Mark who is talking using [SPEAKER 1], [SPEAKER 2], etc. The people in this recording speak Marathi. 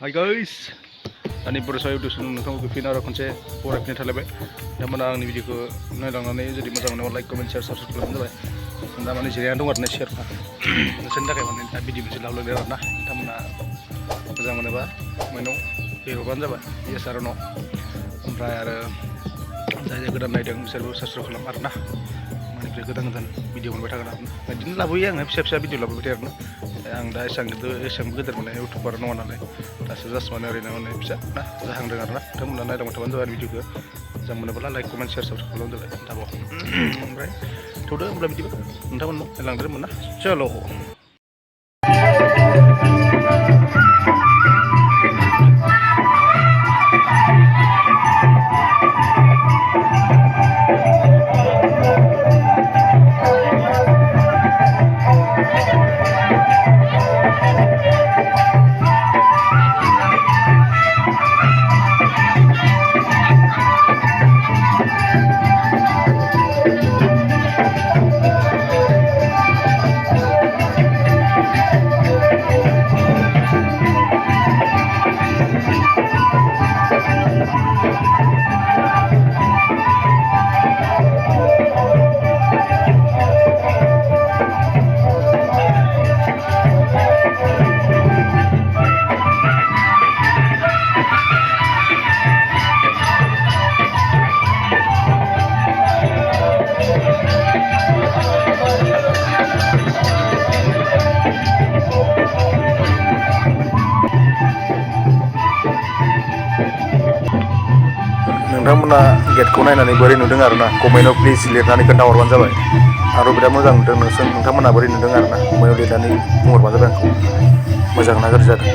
[SPEAKER 1] Hi guys, दानि बर' सायाव डिउसन नोंथांमोनखौ फिन आरो खनसे बरायफिननाय थालायबाय। नोंथांमोना आंनि भिडिअखौ नायलांनानै जुदि मोजां मोनोबा लाइक कमेन्ट शेयार साबस्क्राइब खालामबानो जाबाय। दा माने जिरायना दं आरो ना शेयारफ्रा नोंसोरनि थाखाय माने दा भिडिअ मोनसे लाबोलायदों आरो ना नोंथांमोना मोजां मोनोबा माइनाव लिरहरबानो जाबाय येस आरो न'। ओमफ्राय आरो जाय जाय गोदान नायदों बिसोरबो साबस्क्राइब खालाम आरो ना। मानिफ्राय गोदान गोदान भिडिअ मोनबाय थागोन आरो ना। बिदिनो लाबोयो आङो फिसा फिसा भिडिअ लाबोबाय थायो आरो ना। आं दा एसेबां गेदेर माने इउटुबार नङा नालाय दासो जास्ट माने ओरैनो माने फिसा ना जाहांदों आरो ना। नोंथांमोना नायलांबाय थाबानो जाबाय भिडिअखौ मोजां मोनोब्ला लाइक कमेन्ट शेयार साबस्क्राइब खालामबानो जाबाय दाबाव। ओमफ्राय थौदो होमब्ला बिदिबा नोंथांमोन नायलांदोंमोन ना चल'। नोंथांमोना गेटखौ नायनानै बोरै नुदों आरो ना कमेन्टआव प्लिज लिरनानै खोन्थाहरबानो जाबाय। आरो बिराद मोजां नुदों नोंथांमोना बोरै नुदों आरो ना कमेन्टआव लिरनानै बुंहरबानो जाबाय आंखौ मोजां ना गाज्रि जादों।